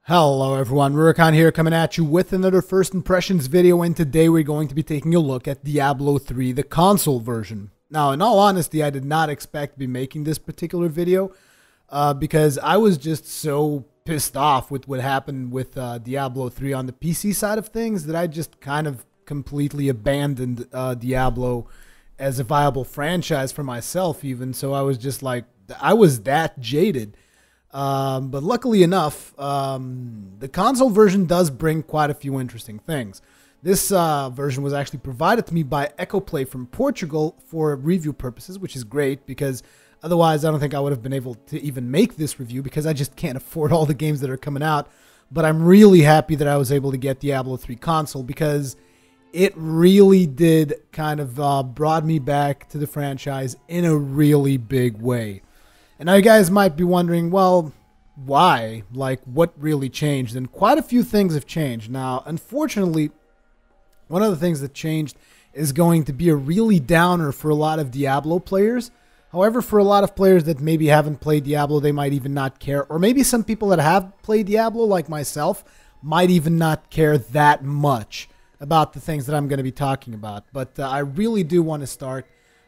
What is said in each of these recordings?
Hello everyone, Rurikhan here coming at you with another first impressions video, and today we're going to be taking a look at Diablo 3, the console version. Now, in all honesty, I did not expect to be making this particular video because I was just so pissed off with what happened with Diablo 3 on the PC side of things that I just kind of completely abandoned Diablo as a viable franchise for myself even. So I was just like, I was that jaded. But luckily enough, the console version does bring quite a few interesting things. This version was actually provided to me by Ecoplay from Portugal for review purposes, which is great because otherwise I don't think I would have been able to even make this review because I just can't afford all the games that are coming out. But I'm really happy that I was able to get Diablo 3 console because it really did kind of brought me back to the franchise in a really big way. And now you guys might be wondering, well, why? Like, what really changed? And quite a few things have changed. Now, unfortunately, one of the things that changed is going to be a really downer for a lot of Diablo players. However, for a lot of players that maybe haven't played Diablo, they might even not care. Or maybe some people that have played Diablo, like myself, might even not care that much about the things that I'm going to be talking about. But I really do want to start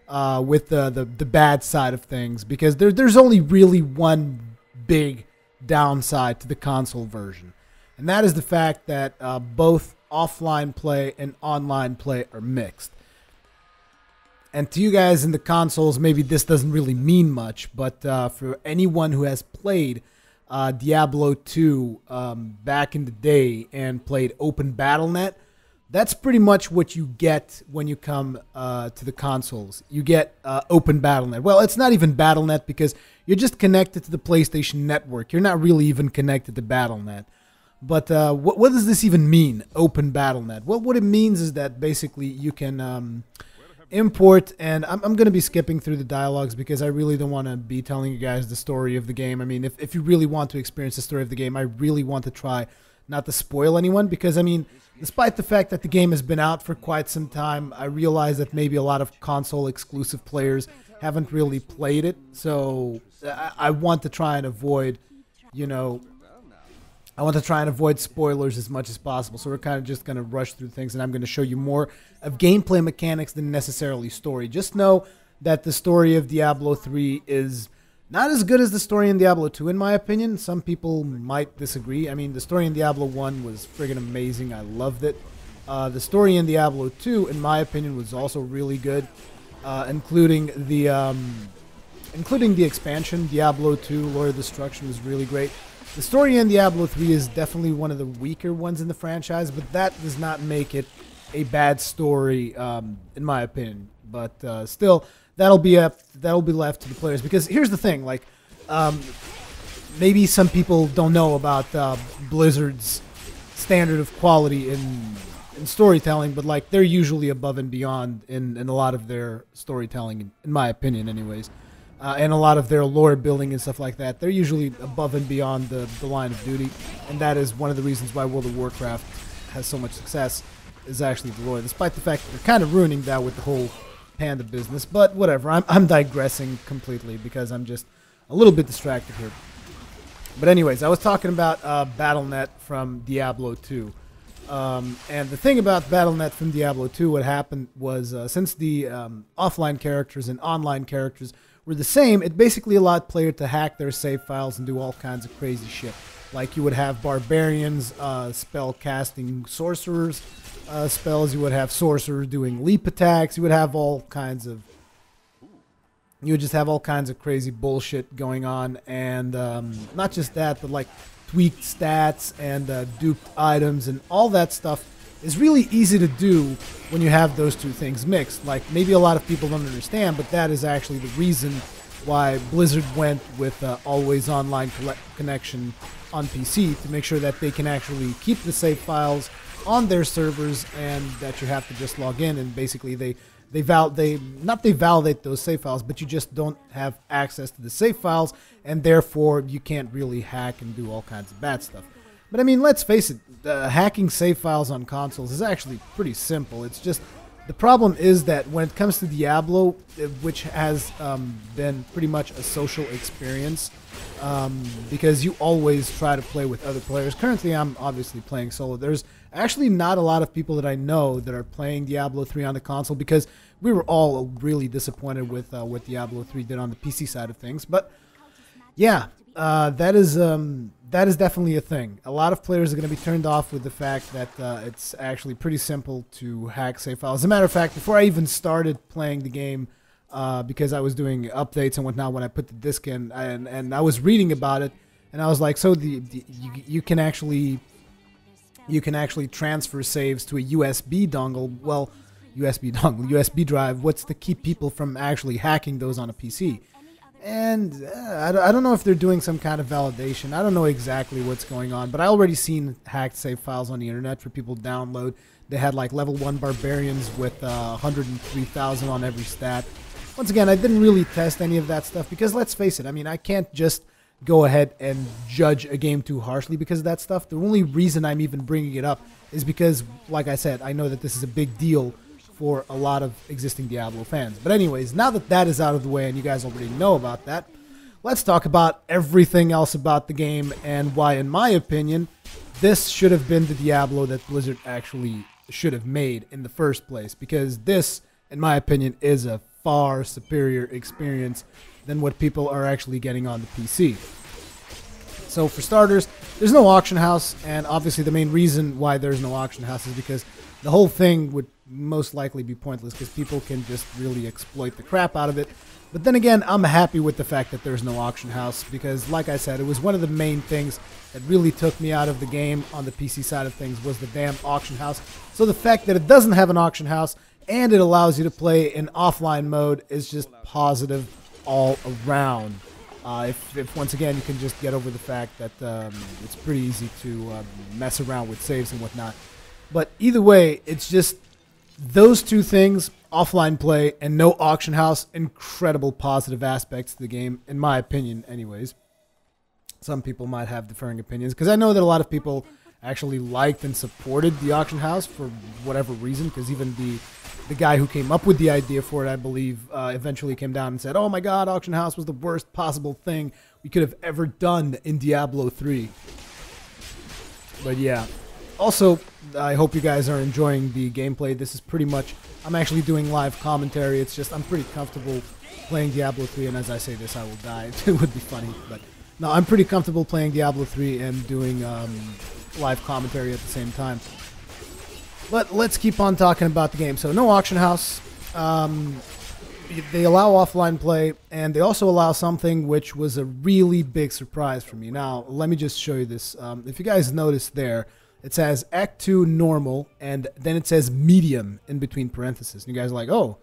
with the bad side of things, because there's only really one big downside to the console version, and that is the fact that both offline play and online play are mixed. And to you guys in the consoles, maybe this doesn't really mean much, but for anyone who has played Diablo 2 back in the day and played Open Battle.net, that's pretty much what you get when you come to the consoles. You get Open Battle.net. Well, it's not even Battle.net because you're just connected to the PlayStation Network. You're not really even connected to Battle.net. But what does this even mean, Open Battle.net? Well, what it means is that basically you can import, and I'm going to be skipping through the dialogues because I really don't want to be telling you guys the story of the game. I mean, if you really want to experience the story of the game, I really want to try not to spoil anyone, because I mean, despite the fact that the game has been out for quite some time, I realize that maybe a lot of console exclusive players haven't really played it. So I want to try and avoid, I want to try and avoid spoilers as much as possible. So we're kind of just going to rush through things, and I'm going to show you more of gameplay mechanics than necessarily story. Just know that the story of Diablo 3 is not as good as the story in Diablo 2, in my opinion. Some people might disagree. I mean, the story in Diablo 1 was friggin' amazing. I loved it. The story in Diablo 2, in my opinion, was also really good, including the expansion. Diablo 2, Lord of Destruction, was really great. The story in Diablo 3 is definitely one of the weaker ones in the franchise, but that does not make it a bad story, in my opinion. But still, that'll be left to the players, because here's the thing, like, maybe some people don't know about Blizzard's standard of quality in storytelling, but like, they're usually above and beyond in a lot of their storytelling, in my opinion anyways, and a lot of their lore building and stuff like that. They're usually above and beyond the line of duty, and that is one of the reasons why World of Warcraft has so much success, is actually the lore, despite the fact that they're kind of ruining that with the whole Panda business. But whatever, I'm digressing completely because I'm just a little bit distracted here. But anyways, I was talking about Battle.net from Diablo 2. And the thing about Battle.net from Diablo 2, what happened was, since the offline characters and online characters were the same, it basically allowed players to hack their save files and do all kinds of crazy shit. Like, you would have barbarians spell casting sorcerers spells, you would have sorcerers doing leap attacks, you would have all kinds of, crazy bullshit going on. And not just that, but like tweaked stats and duped items and all that stuff is really easy to do when you have those two things mixed. Like, maybe a lot of people don't understand, but that is actually the reason why Blizzard went with always online connection on PC, to make sure that they can actually keep the save files on their servers, and that you have to just log in, and basically they validate those save files, but you just don't have access to the save files, and therefore you can't really hack and do all kinds of bad stuff. But I mean, let's face it, hacking save files on consoles is actually pretty simple. It's just The problem is that when it comes to Diablo, which has been pretty much a social experience, because you always try to play with other players. Currently, I'm obviously playing solo. There's actually not a lot of people that I know that are playing Diablo 3 on the console because we were all really disappointed with what Diablo 3 did on the PC side of things. But yeah, that is definitely a thing. A lot of players are going to be turned off with the fact that it's actually pretty simple to hack save files. As a matter of fact, before I even started playing the game, because I was doing updates and whatnot when I put the disc in, and I was reading about it, and I was like, so you can actually transfer saves to a USB dongle. Well, USB drive. What's to keep people from actually hacking those on a PC? And I don't know if they're doing some kind of validation. I don't know exactly what's going on, but I already seen hacked save files on the internet for people to download. They had like level 1 barbarians with 103,000 on every stat. Once again, I didn't really test any of that stuff because let's face it, I mean, I can't just go ahead and judge a game too harshly because of that stuff. The only reason I'm even bringing it up is because, like I said, I know that this is a big deal for a lot of existing Diablo fans. But anyways, now that that is out of the way and you guys already know about that, let's talk about everything else about the game and why, in my opinion, this should have been the Diablo that Blizzard actually should have made in the first place. Because this, in my opinion, is a far superior experience than what people are actually getting on the PC. So for starters, there's no auction house, and obviously the main reason why there's no auction house is because the whole thing would most likely be pointless because people can just really exploit the crap out of it. But then again, I'm happy with the fact that there's no auction house because, like I said, it was one of the main things that really took me out of the game on the PC side of things was the damn auction house. So the fact that it doesn't have an auction house and it allows you to play in offline mode is just positive all around. If once again you can just get over the fact that it's pretty easy to mess around with saves and whatnot. But either way, it's just those two things, offline play and no auction house, incredible positive aspects to the game, in my opinion anyways. Some people might have differing opinions, because I know that a lot of people actually liked and supported the auction house for whatever reason, because even the guy who came up with the idea for it, I believe, eventually came down and said, oh my god, auction house was the worst possible thing we could have ever done in Diablo 3. But yeah. Also, I hope you guys are enjoying the gameplay. This is pretty much, I'm actually doing live commentary. It's just, I'm pretty comfortable playing Diablo 3, and as I say this, I will die. It would be funny, but no, I'm pretty comfortable playing Diablo 3 and doing live commentary at the same time. But let's keep on talking about the game. So, no auction house. They allow offline play, and they also allow something which was a really big surprise for me. Now, let me just show you this. If you guys notice there, it says Act 2 normal, and then it says medium in between parentheses. And you guys are like, oh,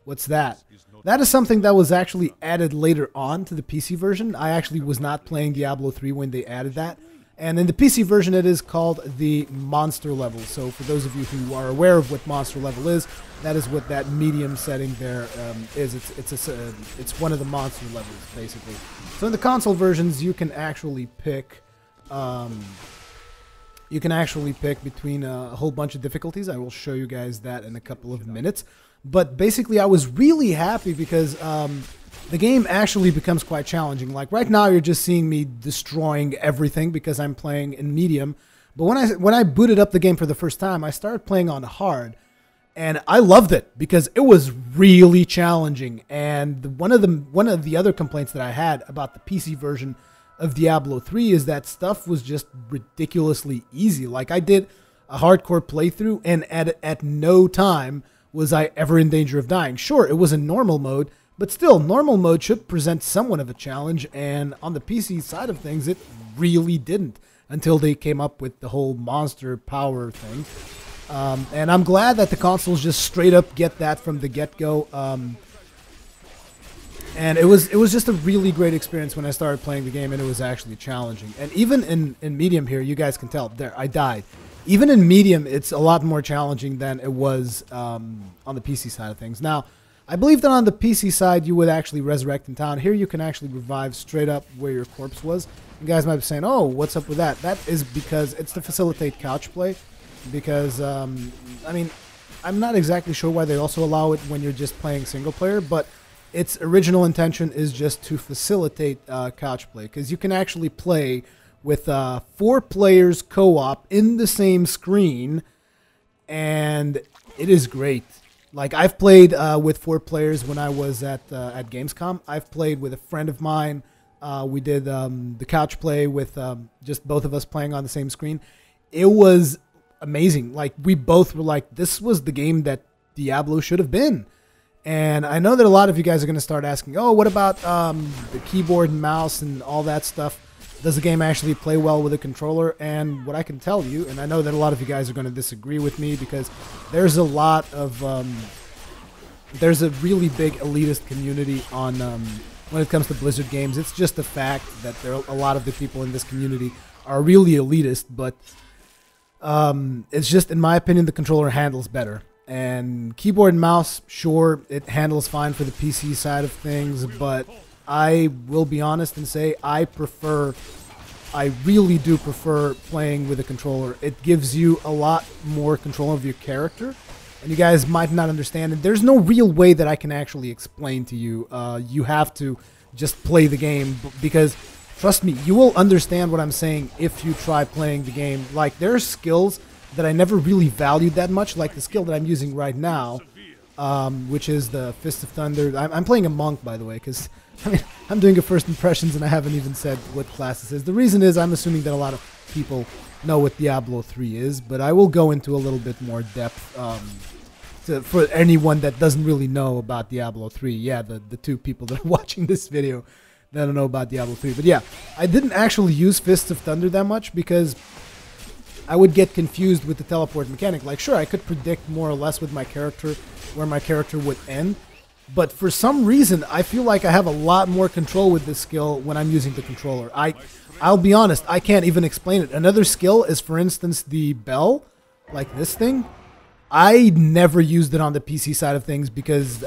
what's that? That is something that was actually added later on to the PC version. I actually was not playing Diablo 3 when they added that. And in the PC version, it is called the monster level. So for those of you who are aware of what monster level is, that is what that medium setting there is. It's one of the monster levels, basically. So in the console versions, you can actually pick... You can actually pick between a whole bunch of difficulties. I will show you guys that in a couple of minutes. But basically, I was really happy because the game actually becomes quite challenging. Like right now, you're just seeing me destroying everything because I'm playing in medium. But when I booted up the game for the first time, I started playing on hard. And I loved it because it was really challenging. And one of the other complaints that I had about the PC version of Diablo 3 is that stuff was just ridiculously easy. Like I did a hardcore playthrough and at no time was I ever in danger of dying. Sure, it was in normal mode, but still, normal mode should present somewhat of a challenge, and on the PC side of things, it really didn't until they came up with the whole monster power thing. And I'm glad that the consoles just straight up get that from the get-go. And it was just a really great experience when I started playing the game, and it was actually challenging. And even in medium here, you guys can tell, there, I died. Even in medium, it's a lot more challenging than it was on the PC side of things. Now, I believe that on the PC side, you would actually resurrect in town. Here, you can actually revive straight up where your corpse was. You guys might be saying, oh, what's up with that? That is because it's to facilitate couch play. Because, I mean, I'm not exactly sure why they also allow it when you're just playing single player, but its original intention is just to facilitate couch play, because you can actually play with 4 players co-op in the same screen, and it is great. Like, I've played with 4 players when I was at Gamescom. I've played with a friend of mine. We did the couch play with just both of us playing on the same screen. It was amazing. Like, we both were like, this was the game that Diablo should have been. And I know that a lot of you guys are going to start asking, oh, what about the keyboard and mouse and all that stuff? Does the game actually play well with a controller? And what I can tell you, and I know that a lot of you guys are going to disagree with me, because there's a lot of, there's a really big elitist community on when it comes to Blizzard games. It's just a fact that there are a lot of the people in this community are really elitist, but it's just, in my opinion, the controller handles better. And keyboard and mouse, sure, it handles fine for the PC side of things, but I will be honest and say I really do prefer playing with a controller. It gives you a lot more control of your character, and you guys might not understand it. There's no real way that I can actually explain to you. You have to just play the game, because trust me, you will understand what I'm saying if you try playing the game. Like, there are skills that I never really valued that much, like the skill that I'm using right now, which is the Fist of Thunder. I'm playing a monk, by the way, because I mean, I'm doing a first impressions and I haven't even said what class this is. The reason is I'm assuming that a lot of people know what Diablo 3 is, but I will go into a little bit more depth for anyone that doesn't really know about Diablo 3. Yeah, the 2 people that are watching this video that don't know about Diablo 3. But yeah, I didn't actually use Fist of Thunder that much because I would get confused with the teleport mechanic. Like, sure, I could predict more or less with my character where my character would end, but for some reason, I feel like I have a lot more control with this skill when I'm using the controller. I'll be honest, I can't even explain it. Another skill is, for instance, the bell, like this thing. I never used it on the PC side of things because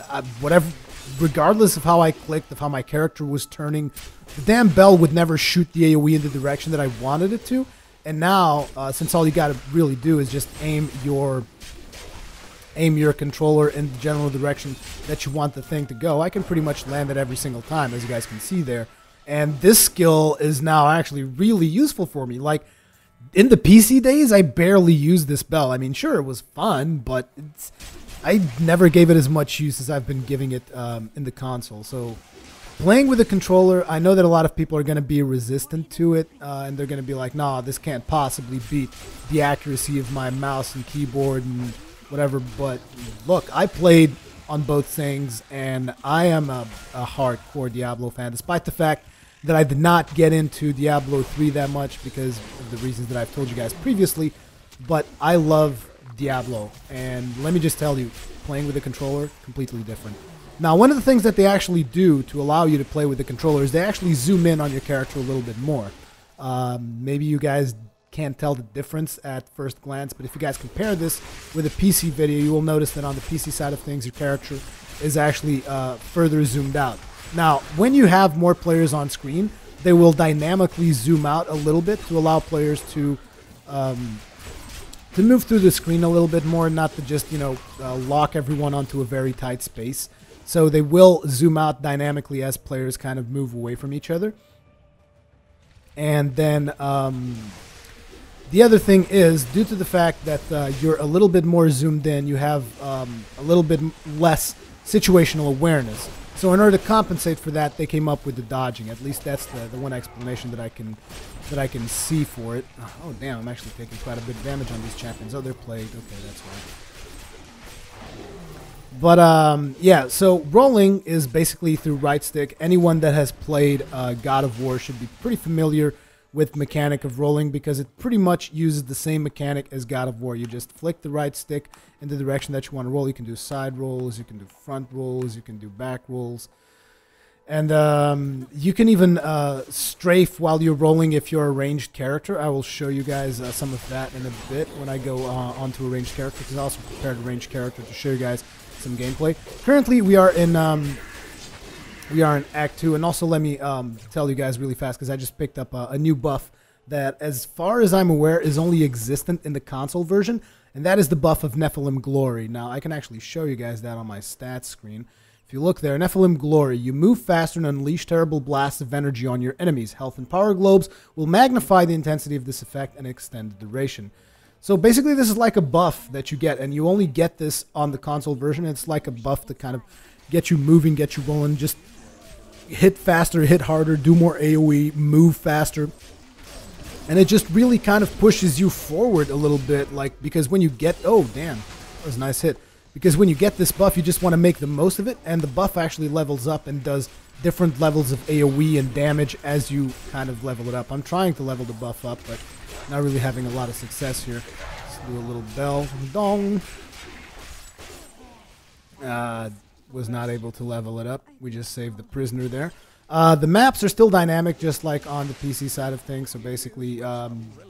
regardless of how I clicked, of how my character was turning, the damn bell would never shoot the AoE in the direction that I wanted it to. And now, since all you got to really do is just aim your controller in the general direction that you want the thing to go, I can pretty much land it every single time, as you guys can see there. And this skill is now actually really useful for me. Like, in the PC days, I barely used this bell. I mean, sure, it was fun, but I never gave it as much use as I've been giving it in the console. So, playing with a controller, I know that a lot of people are going to be resistant to it, and they're going to be like, nah, this can't possibly beat the accuracy of my mouse and keyboard and whatever. But look, I played on both things, and I am a hardcore Diablo fan, despite the fact that I did not get into Diablo 3 that much because of the reasons that I've told you guys previously. But I love Diablo, and let me just tell you, playing with a controller, completely different. Now, one of the things that they actually do to allow you to play with the controller is they actually zoom in on your character a little bit more. Maybe you guys can't tell the difference at first glance, but if you guys compare this with a PC video, you will notice that on the PC side of things, your character is actually further zoomed out. Now, when you have more players on screen, they will dynamically zoom out a little bit to allow players to move through the screen a little bit more, not to just, lock everyone onto a very tight space. So they will zoom out dynamically as players kind of move away from each other. And then the other thing is, due to the fact that you're a little bit more zoomed in, you have a little bit less situational awareness. So in order to compensate for that, they came up with the dodging. At least that's the one explanation that I can see for it. Oh damn, I'm actually taking quite a bit of damage on these champions. Oh, they're plagued. Okay, that's why. But yeah, so rolling is basically through right stick. Anyone that has played God of War should be pretty familiar with the mechanic of rolling, because it pretty much uses the same mechanic as God of War. You just flick the right stick in the direction that you want to roll. You can do side rolls, you can do front rolls, you can do back rolls. And you can even strafe while you're rolling if you're a ranged character. I will show you guys some of that in a bit when I go onto a ranged character, because I also prepared a ranged character to show you guys some gameplay. Currently, we are in Act 2, and also let me tell you guys really fast, because I just picked up a new buff that, as far as I'm aware, is only existent in the console version, and that is the buff of Nephilim Glory. Now, I can actually show you guys that on my stats screen. If you look there, Nephilim Glory, you move faster and unleash terrible blasts of energy on your enemies. Health and power globes will magnify the intensity of this effect and extend the duration. So basically this is like a buff that you get, and you only get this on the console version. It's like a buff to kind of get you moving, get you rolling, just hit faster, hit harder, do more AoE, move faster. And it just really kind of pushes you forward a little bit, like, because when you get, oh damn, that was a nice hit. Because when you get this buff, you just want to make the most of it, and the buff actually levels up and does different levels of AoE and damage as you kind of level it up. I'm trying to level the buff up, but not really having a lot of success here. Let's do a little bell. Dong. Was not able to level it up. We just saved the prisoner there. The maps are still dynamic, just like on the PC side of things. So basically,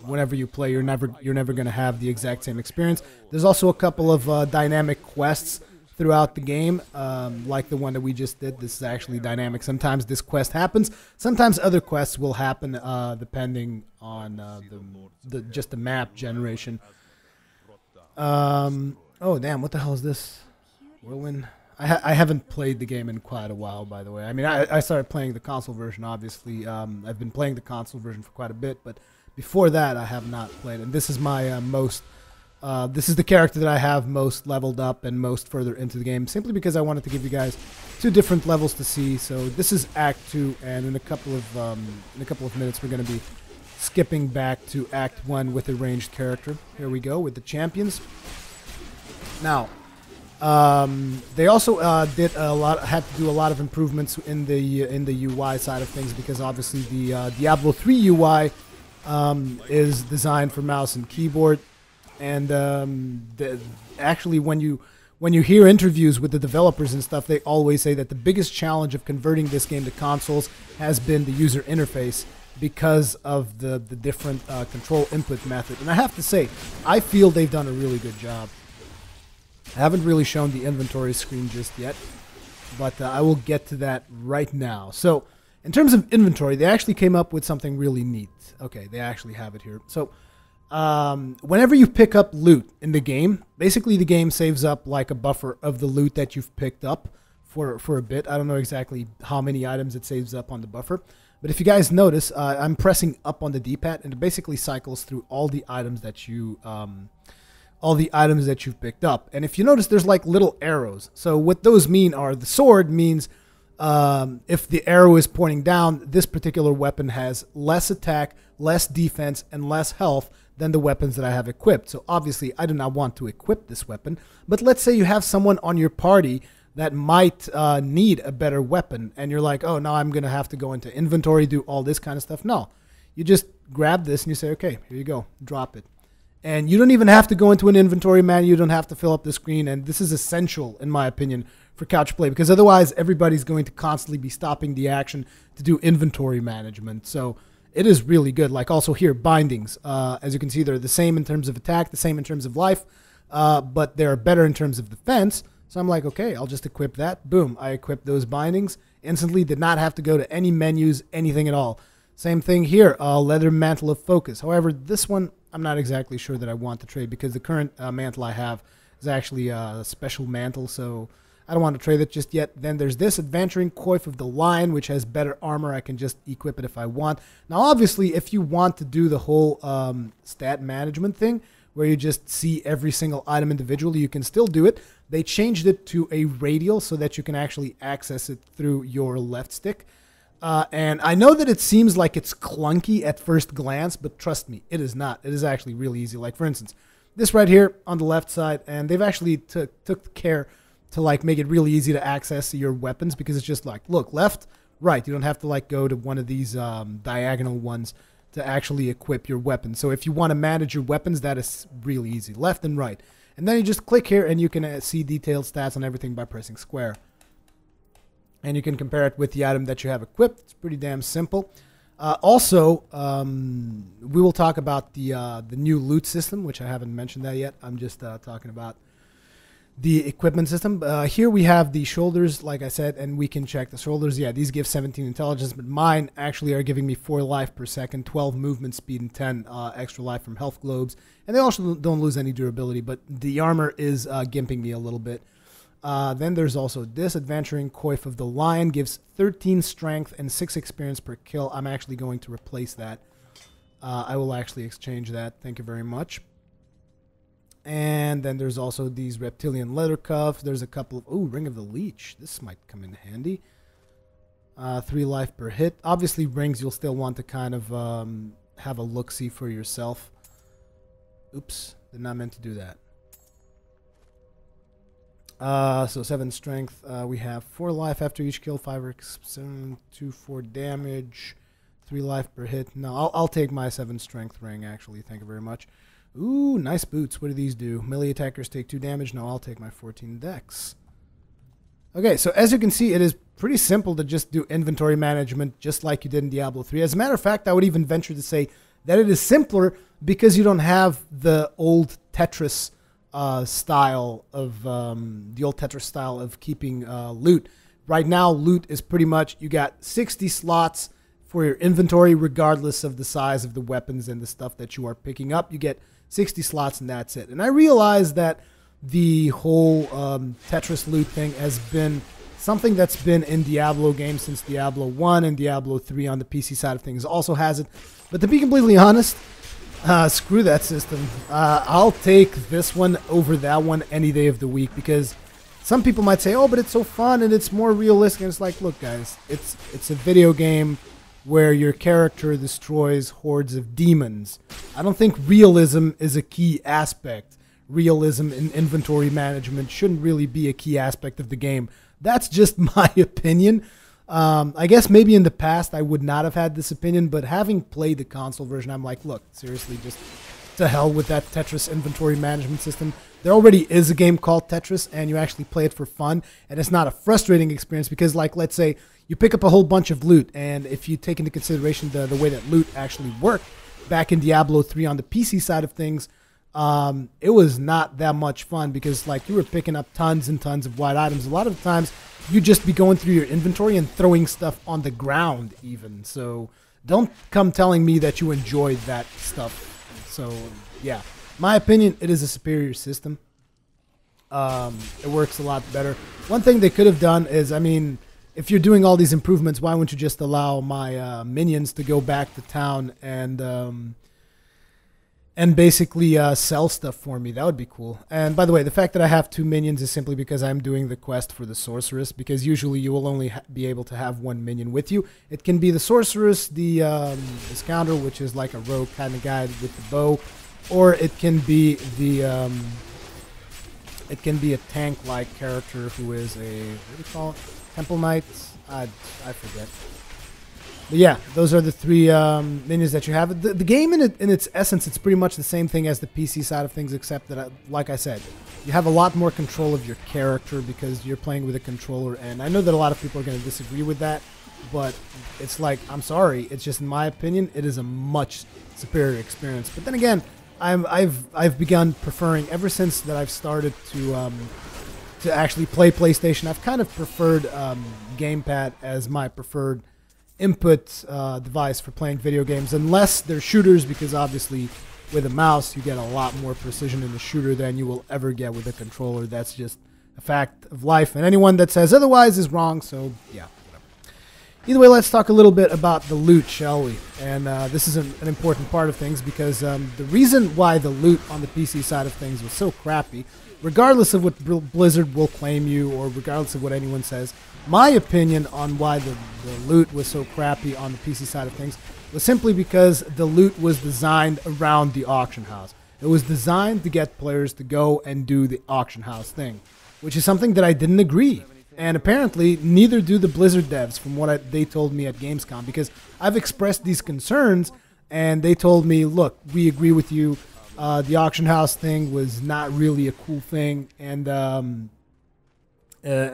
whenever you play, you're never going to have the exact same experience. There's also a couple of dynamic quests throughout the game, like the one that we just did. This is actually dynamic. Sometimes this quest happens. Sometimes other quests will happen, depending on just the map generation. Oh damn! What the hell is this? Whirlwind. I haven't played the game in quite a while, by the way. I mean, I started playing the console version, obviously. I've been playing the console version for quite a bit, but before that, I have not played. And this is my this is the character that I have most leveled up and most further into the game, simply because I wanted to give you guys 2 different levels to see. So this is Act 2, and in a couple of minutes, we're going to be skipping back to Act 1 with a ranged character. Here we go with the champions. Now, they also had to do a lot of improvements in the UI side of things, because obviously the Diablo 3 UI is designed for mouse and keyboard, and actually when you hear interviews with the developers and stuff, they always say that the biggest challenge of converting this game to consoles has been the user interface, because of the different control input method. And I have to say, I feel they've done a really good job. I haven't really shown the inventory screen just yet, but I will get to that right now. So, in terms of inventory, they actually came up with something really neat. Okay, they actually have it here. So, whenever you pick up loot in the game, basically the game saves up like a buffer of the loot that you've picked up for a bit. I don't know exactly how many items it saves up on the buffer, but if you guys notice, I'm pressing up on the D-pad, and it basically cycles through all the items that you you've picked up. And if you notice, there's like little arrows. So what those mean are, the sword means if the arrow is pointing down, this particular weapon has less attack, less defense, and less health than the weapons that I have equipped. So obviously I do not want to equip this weapon, but let's say you have someone on your party that might need a better weapon, and you're like, oh, now I'm going to have to go into inventory, do all this kind of stuff. No, you just grab this and you say, okay, here you go, drop it. And you don't even have to go into an inventory menu. You don't have to fill up the screen. And this is essential, in my opinion, for couch play, because otherwise everybody's going to constantly be stopping the action to do inventory management. So it is really good. Like also here, bindings. As you can see, they're the same in terms of attack, the same in terms of life, but they're better in terms of defense. So I'm like, okay, I'll just equip that. Boom, I equipped those bindings. Instantly, did not have to go to any menus, anything at all. Same thing here, leather mantle of focus. However, this one, I'm not exactly sure that I want to trade, because the current mantle I have is actually a special mantle, so I don't want to trade it just yet. Then there's this adventuring coif of the lion, which has better armor. I can just equip it if I want. Now, obviously, if you want to do the whole stat management thing, where you just see every single item individually, you can still do it. They changed it to a radial so that you can actually access it through your left stick. And I know that it seems like it's clunky at first glance, but trust me, it is not. It is actually really easy. Like, for instance, this right here on the left side, and they've actually took care to like make it really easy to access your weapons, because it's just like, look, left, right. You don't have to like go to one of these diagonal ones to actually equip your weapon. So if you want to manage your weapons, that is really easy, left and right. And then you just click here and you can see detailed stats on everything by pressing square. And you can compare it with the item that you have equipped. It's pretty damn simple. Also, we will talk about the new loot system, which I haven't mentioned that yet. I'm just talking about the equipment system. Here we have the shoulders, like I said, and we can check the shoulders. Yeah, these give 17 intelligence, but mine actually are giving me 4 life per second, 12 movement speed, and 10 extra life from health globes. And they also don't lose any durability, but the armor is gimping me a little bit. Then there's also this Adventuring Coif of the Lion, gives 13 strength and 6 experience per kill. I'm actually going to replace that. I will actually exchange that. Thank you very much. And then there's also these reptilian leather cuffs. There's a couple of... Ooh, Ring of the Leech. This might come in handy. 3 life per hit. Obviously, rings you'll still want to kind of have a look-see for yourself. Oops. Did not meant to do that. So 7 strength. We have 4 life after each kill. 5 7, 2, 4 damage. 3 life per hit. No, I'll take my 7 strength ring, actually. Thank you very much. Ooh, nice boots. What do these do? Melee attackers take 2 damage. No, I'll take my 14 dex. Okay, so as you can see, it is pretty simple to just do inventory management just like you did in Diablo 3. As a matter of fact, I would even venture to say that it is simpler because you don't have the old Tetris style of keeping loot. Right now, loot is pretty much, you got 60 slots for your inventory regardless of the size of the weapons and the stuff that you are picking up. You get 60 slots and that's it. And I realize that the whole Tetris loot thing has been something that's been in Diablo games since Diablo 1, and Diablo 3 on the PC side of things also has it. But to be completely honest, screw that system. I'll take this one over that one any day of the week, because some people might say, oh, but it's so fun and it's more realistic. And it's like, look, guys, it's a video game where your character destroys hordes of demons. I don't think realism is a key aspect. Realism in inventory management shouldn't really be a key aspect of the game. That's just my opinion. I guess maybe in the past I would not have had this opinion, but having played the console version, I'm like, look, seriously, just to hell with that Tetris inventory management system. There already is a game called Tetris, and you actually play it for fun, and it's not a frustrating experience because, like, let's say you pick up a whole bunch of loot, and if you take into consideration the way that loot actually worked back in Diablo 3 on the PC side of things, it was not that much fun because, like, you were picking up tons and tons of white items. A lot of the times, you'd just be going through your inventory and throwing stuff on the ground even. So don't come telling me that you enjoyed that stuff. So, yeah. My opinion, it is a superior system. It works a lot better. One thing they could have done is, I mean, if you're doing all these improvements, why wouldn't you just allow my minions to go back to town and basically sell stuff for me? That would be cool. And by the way, the fact that I have 2 minions is simply because I'm doing the quest for the sorceress, because usually you will only be able to have 1 minion with you. It can be the sorceress, the scoundrel, which is like a rogue kind of guy with the bow, or it can be the a tank-like character who is a, what do you call it? Temple Knight? I forget. But yeah, those are the 3 minions that you have. The game in its essence, it's pretty much the same thing as the PC side of things, except that, like I said, you have a lot more control of your character because you're playing with a controller. And I know that a lot of people are going to disagree with that, but it's like, I'm sorry, it's just in my opinion, it is a much superior experience. But then again, I've begun preferring, ever since that I've started to actually play PlayStation, I've kind of preferred gamepad as my preferred input device for playing video games, unless they're shooters, because obviously with a mouse you get a lot more precision in the shooter than you will ever get with a controller. That's just a fact of life, and anyone that says otherwise is wrong. So yeah, whatever. Either way, let's talk a little bit about the loot, shall we? And this is an important part of things, because the reason why the loot on the PC side of things was so crappy, regardless of what Blizzard will claim you, or regardless of what anyone says, my opinion on why the loot was so crappy on the PC side of things was simply because the loot was designed around the auction house. It was designed to get players to go and do the auction house thing, which is something that I didn't agree. And apparently, neither do the Blizzard devs, from what they told me at Gamescom, because I've expressed these concerns, and they told me, look, we agree with you. The auction house thing was not really a cool thing. And, I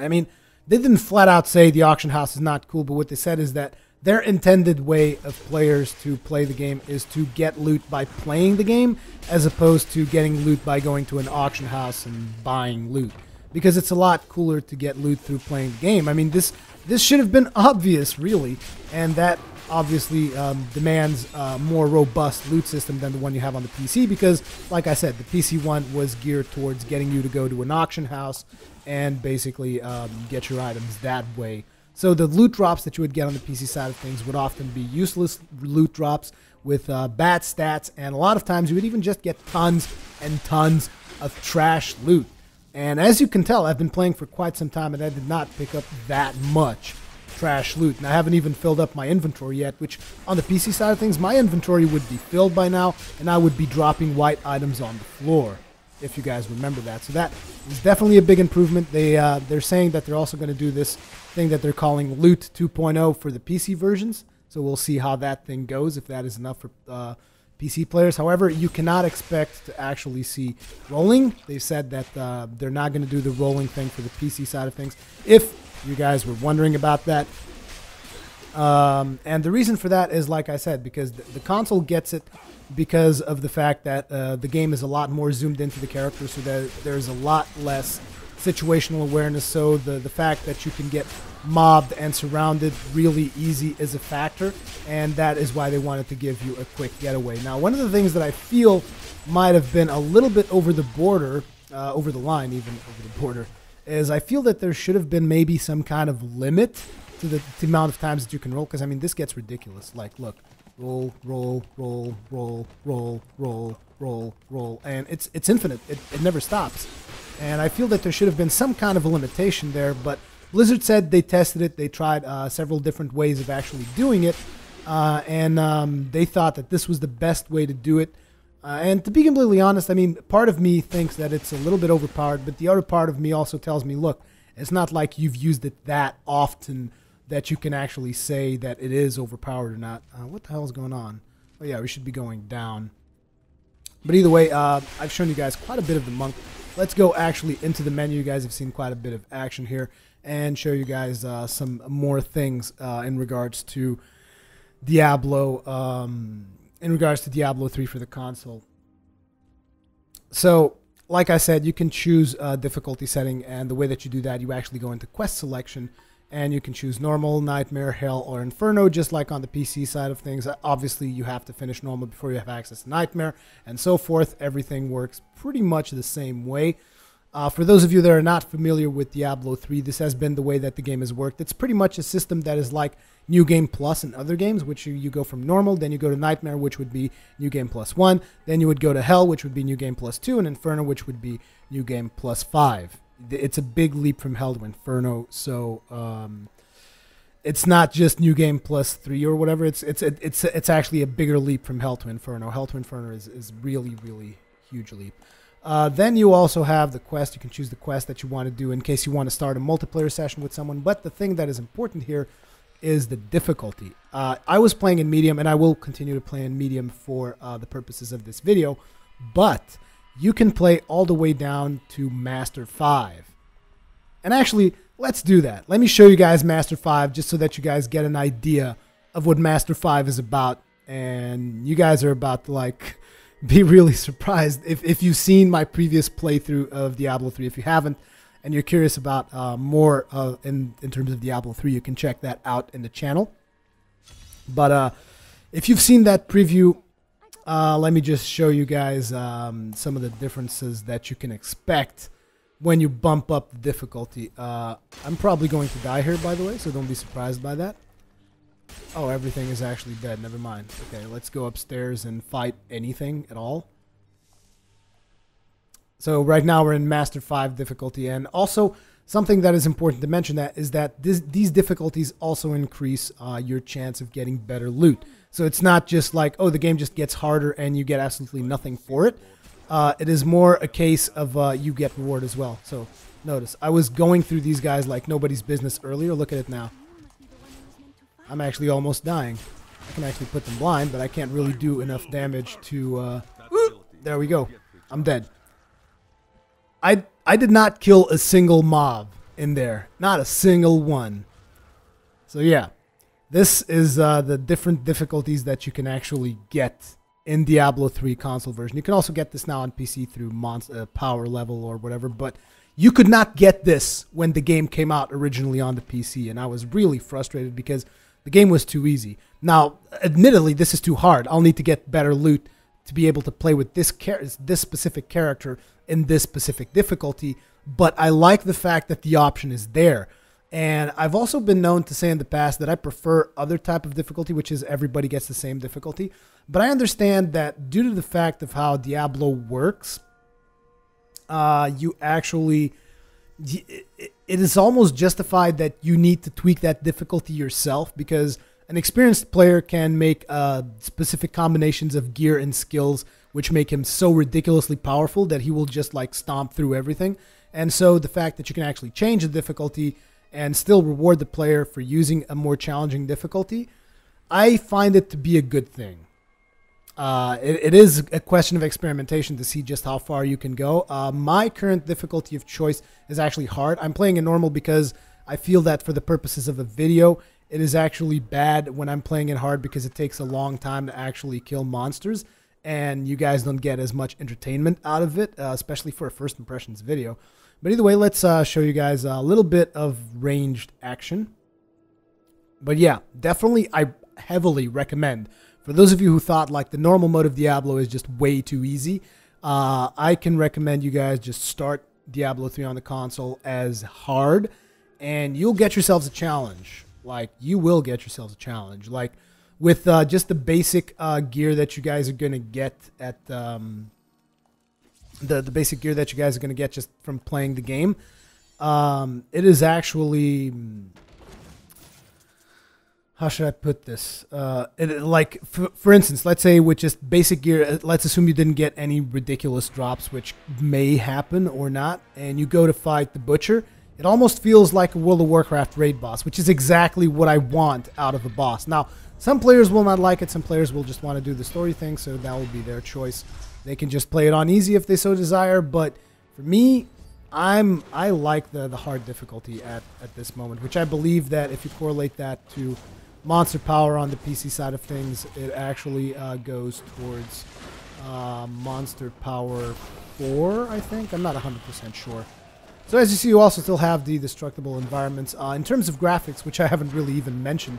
mean, they didn't flat out say the auction house is not cool, but what they said is that their intended way of players to play the game is to get loot by playing the game, as opposed to getting loot by going to an auction house and buying loot. because it's a lot cooler to get loot through playing the game. I mean, this should have been obvious, really, and that obviously demands a more robust loot system than the one you have on the PC, because, like I said, the PC one was geared towards getting you to go to an auction house and basically get your items that way. So the loot drops that you would get on the PC side of things would often be useless loot drops with bad stats, and a lot of times you would even just get tons and tons of trash loot. And as you can tell, I've been playing for quite some time and I did not pick up that much trash loot. And I haven't even filled up my inventory yet, which on the PC side of things, my inventory would be filled by now and I would be dropping white items on the floor, if you guys remember that. So that is definitely a big improvement. They're saying that they're also going to do this thing that they're calling Loot 2.0 for the PC versions. So we'll see how that thing goes, if that is enough for PC players. However, you cannot expect to actually see rolling. They said that they're not going to do the rolling thing for the PC side of things, if you guys were wondering about that. And the reason for that is, like I said, because the console gets it because of the fact that the game is a lot more zoomed into the character, so that there's a lot less situational awareness. So the fact that you can get mobbed and surrounded really easy is a factor, and that is why they wanted to give you a quick getaway. Now, one of the things that I feel might have been a little bit over the border, over the line, even over the border, is I feel that there should have been maybe some kind of limit to the amount of times that you can roll, because I mean, this gets ridiculous. Like, look, roll, roll, roll, roll, roll, roll, roll, roll, and it's infinite. It never stops. And I feel that there should have been some kind of a limitation there, but Blizzard said they tested it. They tried several different ways of actually doing it, and they thought that this was the best way to do it. And to be completely honest, I mean, part of me thinks that it's a little bit overpowered, but the other part of me also tells me, look, it's not like you've used it that often that you can actually say that it is overpowered or not. What the hell is going on? Oh yeah, we should be going down. But either way, I've shown you guys quite a bit of the monk. Let's go actually into the menu. You guys have seen quite a bit of action here, and show you guys some more things in regards to Diablo, in regards to Diablo 3 for the console. So, like I said, you can choose difficulty setting, and the way that you do that, you actually go into quest selection, and you can choose normal, nightmare, hell, or inferno, just like on the PC side of things. Obviously, you have to finish normal before you have access to nightmare, and so forth. Everything works pretty much the same way. For those of you that are not familiar with Diablo 3, this has been the way that the game has worked. It's pretty much a system that is like New Game Plus and other games, which you go from normal, then you go to Nightmare, which would be New Game Plus 1, then you would go to Hell, which would be New Game Plus 2, and Inferno, which would be New Game Plus 5. It's a big leap from Hell to Inferno, so it's not just New Game Plus 3 or whatever. It's actually a bigger leap from Hell to Inferno. Hell to Inferno is really, really huge leap. Then you also have the quest. You can choose the quest that you want to do in case you want to start a multiplayer session with someone. But the thing that is important here is the difficulty. I was playing in medium, and I will continue to play in medium for the purposes of this video. But you can play all the way down to Master 5. And actually, let's do that. Let me show you guys Master 5 just so that you guys get an idea of what Master 5 is about. And you guys are about to, like, be really surprised if you've seen my previous playthrough of Diablo 3. If you haven't and you're curious about more in terms of Diablo 3, you can check that out in the channel. But if you've seen that preview, let me just show you guys some of the differences that you can expect when you bump up the difficulty. I'm probably going to die here, by the way, so don't be surprised by that. Oh, everything is actually dead. Never mind. Okay, let's go upstairs and fight anything at all. So right now we're in Master 5 difficulty, and also something that is important to mention that is that these difficulties also increase your chance of getting better loot. So it's not just like, oh, the game just gets harder and you get absolutely nothing for it. It is more a case of you get reward as well. So notice, I was going through these guys like nobody's business earlier. Look at it now. I'm actually almost dying. I can actually put them blind, but I can't really do enough damage to... there we go. I'm dead. I did not kill a single mob in there. Not a single one. So yeah. This is the different difficulties that you can actually get in Diablo 3 console version. You can also get this now on PC through power level or whatever, but you could not get this when the game came out originally on the PC, and I was really frustrated because the game was too easy. Now, admittedly, this is too hard. I'll need to get better loot to be able to play with this specific character in this specific difficulty, but I like the fact that the option is there. And I've also been known to say in the past that I prefer other type of difficulty, which is everybody gets the same difficulty. But I understand that due to the fact of how Diablo works, you actually, it is almost justified that you need to tweak that difficulty yourself, because an experienced player can make specific combinations of gear and skills which make him so ridiculously powerful that he will just like stomp through everything. And so the fact that you can actually change the difficulty and still reward the player for using a more challenging difficulty, I find it to be a good thing. It is a question of experimentation to see just how far you can go. My current difficulty of choice is actually hard. I'm playing in normal because I feel that for the purposes of a video, it is actually bad when I'm playing it hard because it takes a long time to actually kill monsters, and you guys don't get as much entertainment out of it, especially for a first impressions video. But either way, let's show you guys a little bit of ranged action. But yeah, definitely I heavily recommend, for those of you who thought like the normal mode of Diablo is just way too easy, I can recommend you guys just start Diablo 3 on the console as hard, and you'll get yourselves a challenge. Like, you will get yourselves a challenge. Like, with just the basic gear that you guys are going to get at the basic gear that you guys are going to get just from playing the game, it is actually, how should I put this? Like, for instance, let's say with just basic gear, let's assume you didn't get any ridiculous drops, which may happen or not, and you go to fight the Butcher. It almost feels like a World of Warcraft raid boss, which is exactly what I want out of a boss. Now, some players will not like it. Some players will just want to do the story thing, so that will be their choice. They can just play it on easy if they so desire, but for me, I like the hard difficulty at this moment, which I believe that if you correlate that to monster power on the PC side of things, it actually goes towards monster power 4, I think. I'm not 100% sure. So as you see, you also still have the destructible environments. In terms of graphics, which I haven't really even mentioned,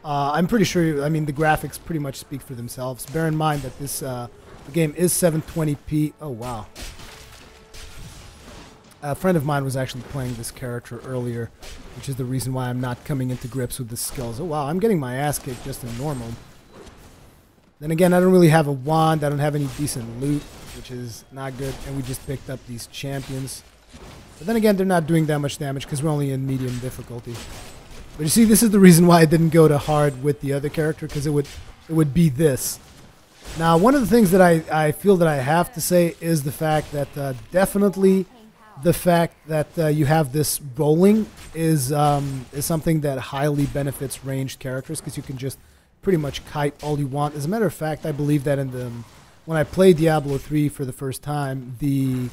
I'm pretty sure, I mean, the graphics pretty much speak for themselves. Bear in mind that this the game is 720p. Oh, wow. A friend of mine was actually playing this character earlier, which is the reason why I'm not coming into grips with the skills. Oh, wow, I'm getting my ass kicked just in normal. Then again, I don't really have a wand. I don't have any decent loot, which is not good. And we just picked up these champions. But then again, they're not doing that much damage because we're only in medium difficulty. But you see, this is the reason why I didn't go to hard with the other character, because it would be this. Now, one of the things that I feel that I have to say is the fact that definitely the fact that you have this rolling is something that highly benefits ranged characters, because you can just pretty much kite all you want. As a matter of fact, I believe that when I played Diablo 3 for the first time, the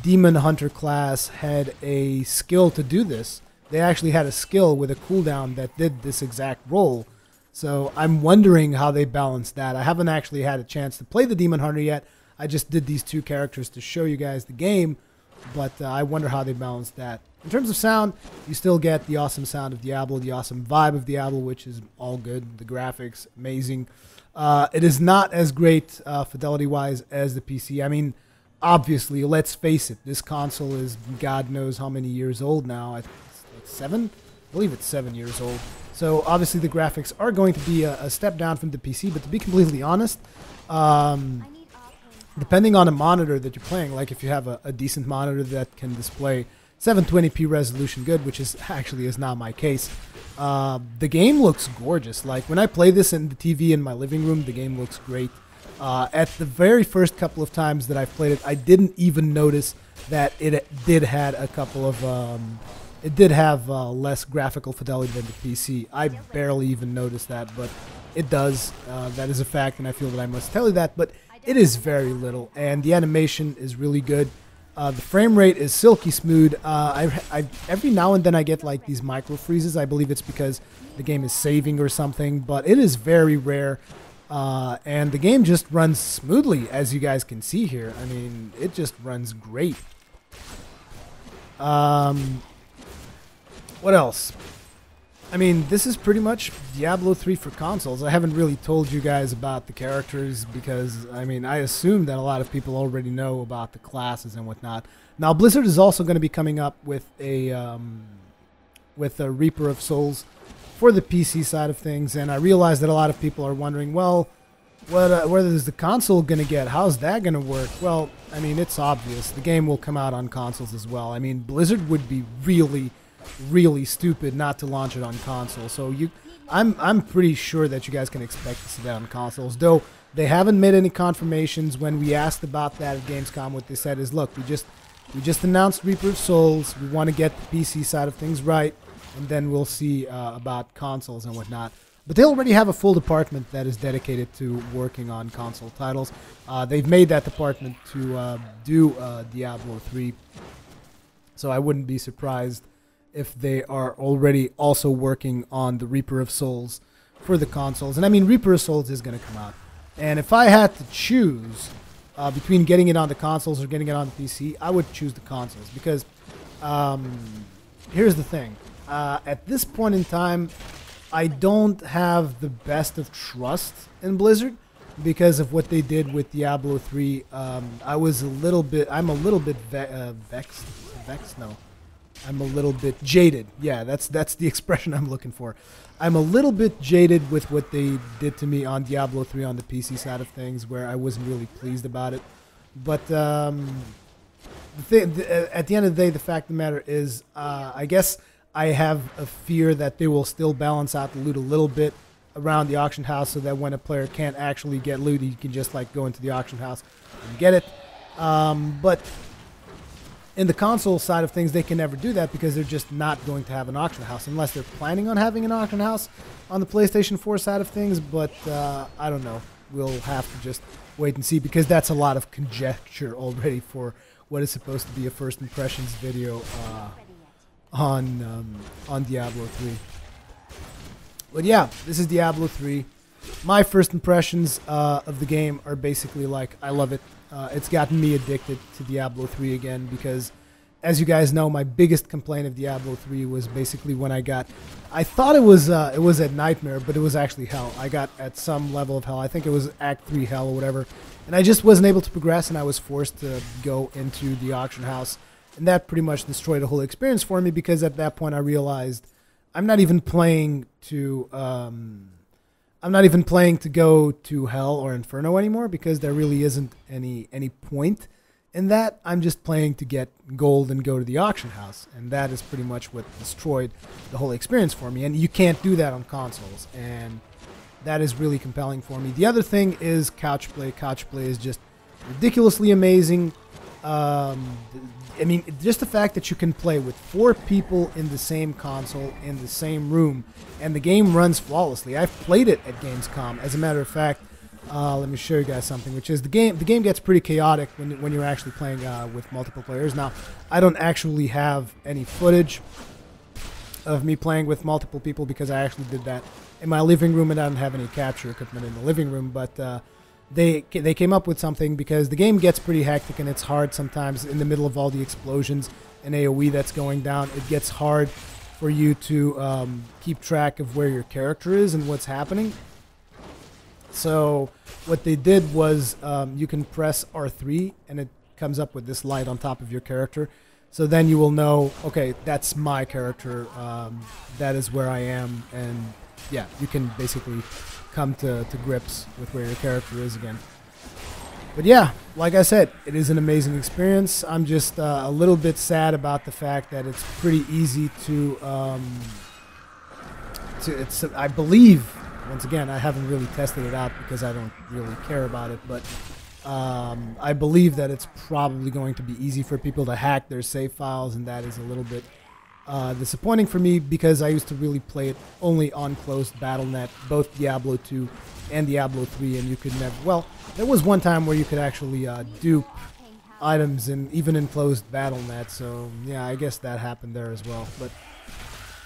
Demon Hunter class had a skill to do this. They actually had a skill with a cooldown that did this exact roll. So I'm wondering how they balanced that. I haven't actually had a chance to play the Demon Hunter yet. I just did these two characters to show you guys the game, but I wonder how they balanced that. In terms of sound, you still get the awesome sound of Diablo, the awesome vibe of Diablo, which is all good. The graphics, amazing. It is not as great fidelity-wise as the PC. I mean, obviously, let's face it, this console is God knows how many years old now. It's like 7? I believe it's 7 years old. So obviously the graphics are going to be a step down from the PC, but to be completely honest, depending on the monitor that you're playing, like if you have a decent monitor that can display 720p resolution good, which is not my case, the game looks gorgeous. Like when I play this in the TV in my living room, the game looks great. At the very first couple of times that I've played it, I didn't even notice that it did have a couple of it did have less graphical fidelity than the PC. I barely even noticed that, but it does. That is a fact, and I feel that I must tell you that. But it is very little, and the animation is really good. The frame rate is silky smooth. Every now and then I get like these micro freezes. I believe it's because the game is saving or something, but it is very rare. And the game just runs smoothly, as you guys can see here. I mean, it just runs great. What else? I mean, this is pretty much Diablo 3 for consoles. I haven't really told you guys about the characters because, I mean, I assume that a lot of people already know about the classes and whatnot. Now, Blizzard is also going to be coming up with a Reaper of Souls for the PC side of things, and I realize that a lot of people are wondering, well, what is the console going to get? How's that going to work? Well, I mean, it's obvious. The game will come out on consoles as well. I mean, Blizzard would be really stupid not to launch it on console. So I'm pretty sure that you guys can expect to see that on consoles. Though they haven't made any confirmations. When we asked about that at Gamescom, what they said is, look, we just announced Reaper of Souls. We want to get the PC side of things right, and then we'll see about consoles and whatnot. But they already have a full department that is dedicated to working on console titles. They've made that department to do Diablo 3. So I wouldn't be surprised if they are already also working on the Reaper of Souls for the consoles. And I mean, Reaper of Souls is going to come out. And if I had to choose between getting it on the consoles or getting it on the PC, I would choose the consoles. Because here's the thing. At this point in time, I don't have the best of trust in Blizzard because of what they did with Diablo 3. I'm a little bit I'm a little bit jaded. Yeah, that's the expression I'm looking for. I'm a little bit jaded with what they did to me on Diablo 3 on the PC side of things, where I wasn't really pleased about it. But at the end of the day, the fact of the matter is, I guess I have a fear that they will still balance out the loot a little bit around the auction house, so that when a player can't actually get loot, he can just like go into the auction house and get it. But in the console side of things, they can never do that because they're just not going to have an auction house unless they're planning on having an auction house on the PlayStation 4 side of things. But I don't know. We'll have to just wait and see, because that's a lot of conjecture already for what is supposed to be a first impressions video on Diablo 3. But yeah, this is Diablo 3. My first impressions of the game are basically like, I love it. It's gotten me addicted to Diablo 3 again because, as you guys know, my biggest complaint of Diablo 3 was basically when I thought it was at Nightmare, but it was actually Hell. I got at some level of Hell. I think it was Act 3 Hell or whatever, and I just wasn't able to progress, and I was forced to go into the auction house, and that pretty much destroyed the whole experience for me, because at that point I realized I'm not even playing to go to Hell or Inferno anymore, because there really isn't any point in that. I'm just playing to get gold and go to the auction house, and that is pretty much what destroyed the whole experience for me. And you can't do that on consoles, and that is really compelling for me. The other thing is couch play. Couch play is just ridiculously amazing. I mean, just the fact that you can play with 4 people in the same console, in the same room, and the game runs flawlessly. I've played it at Gamescom. As a matter of fact, let me show you guys something, which is the game gets pretty chaotic when you're actually playing with multiple players. Now, I don't actually have any footage of me playing with multiple people because I actually did that in my living room, and I don't have any capture equipment in the living room, but they came up with something, because the game gets pretty hectic and it's hard sometimes in the middle of all the explosions and AoE that's going down. It gets hard for you to keep track of where your character is and what's happening. So what they did was you can press R3 and it comes up with this light on top of your character. So then you will know, okay, that's my character, that is where I am, and yeah, you can basically come to grips with where your character is again. But yeah, like I said, it is an amazing experience. I'm just a little bit sad about the fact that it's pretty easy to I believe, once again, I haven't really tested it out because I don't really care about it, but I believe that it's probably going to be easy for people to hack their save files, and that is a little bit disappointing for me, because I used to really play it only on closed BattleNet, both Diablo 2 and Diablo 3, and you could never, well, there was one time where you could actually dupe items even in closed BattleNet, so yeah, I guess that happened there as well. But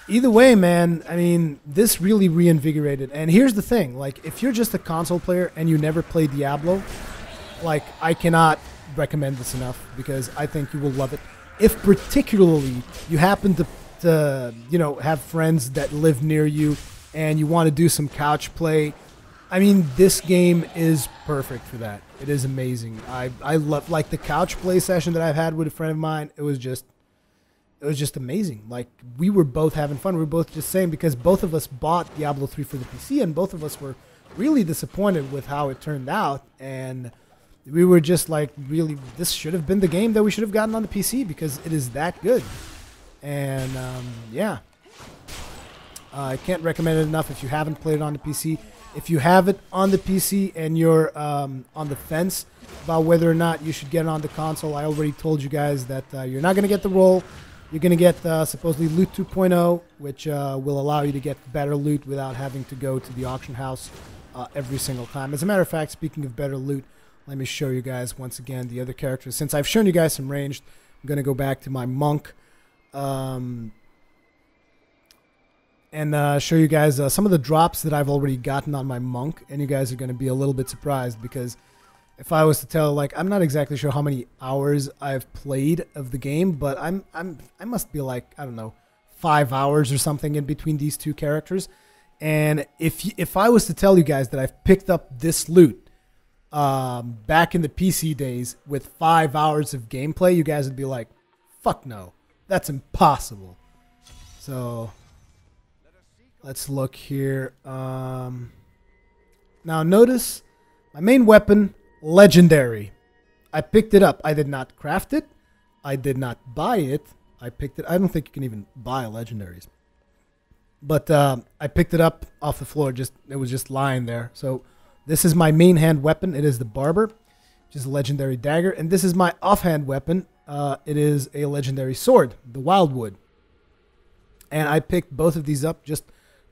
either way, man, I mean, this really reinvigorated. And here's the thing, like, if you're just a console player and you never play Diablo, like, I cannot recommend this enough, because I think you will love it. if particularly you happen to you know, have friends that live near you and you want to do some couch play, I mean, this game is perfect for that. It is amazing. I love, like, the couch play session that I've had with a friend of mine. It was just amazing. Like, we were both having fun. We were both just saying, because both of us bought Diablo 3 for the PC, and both of us were really disappointed with how it turned out. And we were just like, really, this should have been the game that we should have gotten on the PC, because it is that good. And yeah, I can't recommend it enough if you haven't played it on the PC. If you have it on the PC and you're on the fence about whether or not you should get it on the console, I already told you guys that you're not going to get the roll. You're going to get supposedly Loot 2.0, which will allow you to get better loot without having to go to the auction house every single time. As a matter of fact, speaking of better loot, let me show you guys once again the other characters. Since I've shown you guys some ranged, I'm going to go back to my monk and show you guys some of the drops that I've already gotten on my monk, and you guys are going to be a little bit surprised, because if I was to tell, like, I'm not exactly sure how many hours I've played of the game, but I must be like, I don't know, 5 hours or something in between these two characters. And if I was to tell you guys that I've picked up this loot back in the PC days with 5 hours of gameplay, you guys would be like, fuck no, that's impossible. So let's look here. Now notice my main weapon, legendary. I picked it up. I did not craft it. I did not buy it. I picked it. I don't think you can even buy legendaries. But I picked it up off the floor. It was just lying there. So this is my main hand weapon. It is the Barber, which is a legendary dagger. And this is my offhand weapon. It is a legendary sword, the Wildwood. And I picked both of these up just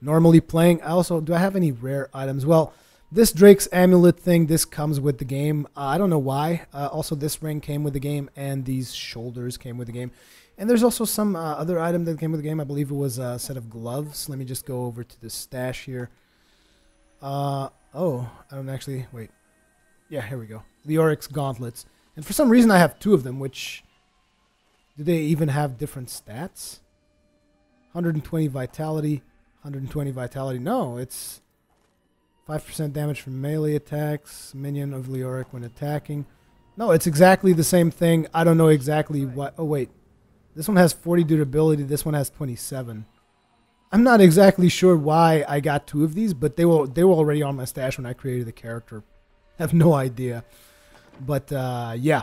normally playing. Do I have any rare items? Well, this Drake's amulet thing, this comes with the game. I don't know why. Also, this ring came with the game, and these shoulders came with the game. And there's also some other item that came with the game. I believe it was a set of gloves. Let me just go over to the stash here. Oh, I don't actually... Wait. Yeah, here we go. Leoric's gauntlets. And for some reason, I have two of them, which... Do they even have different stats? 120 vitality. 120 vitality. No, it's 5% damage from melee attacks. Minion of Leoric when attacking. No, it's exactly the same thing. I don't know exactly what... Oh, wait. This one has 40 durability. This one has 27. I'm not exactly sure why I got two of these, but they were already on my stash when I created the character. I have no idea. But, yeah.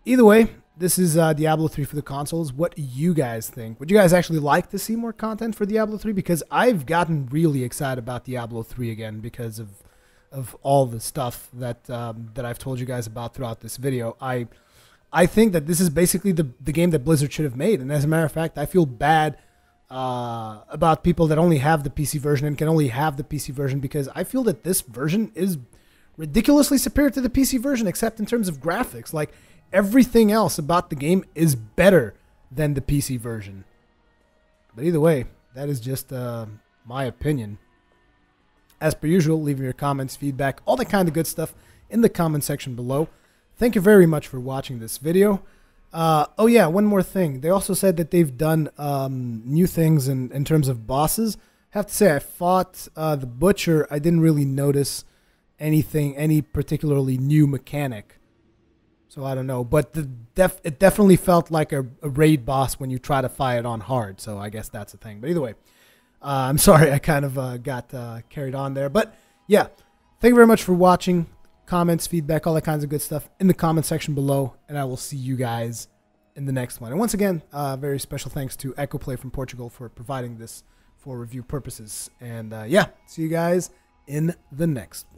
Either way, this is Diablo 3 for the consoles. What do you guys think? Would you guys actually like to see more content for Diablo 3? Because I've gotten really excited about Diablo 3 again because of all the stuff that that I've told you guys about throughout this video. I think that this is basically the game that Blizzard should have made. And as a matter of fact, I feel bad about people that only have the PC version and can only have the PC version, because I feel that this version is ridiculously superior to the PC version, except in terms of graphics. Like, everything else about the game is better than the PC version. But either way, that is just my opinion. As per usual, leave your comments, feedback, all that kind of good stuff in the comment section below. Thank you very much for watching this video. Oh yeah, one more thing. They also said that they've done new things in terms of bosses. I have to say, I fought the Butcher. I didn't really notice any particularly new mechanic. So I don't know. But it definitely felt like a raid boss when you try to fight it on hard. So I guess that's a thing. But either way, I'm sorry I kind of got carried on there. But yeah, thank you very much for watching. Comments, feedback, all that kinds of good stuff in the comment section below, and I will see you guys in the next one. And once again, very special thanks to Ecoplay from Portugal for providing this for review purposes. And yeah, see you guys in the next one.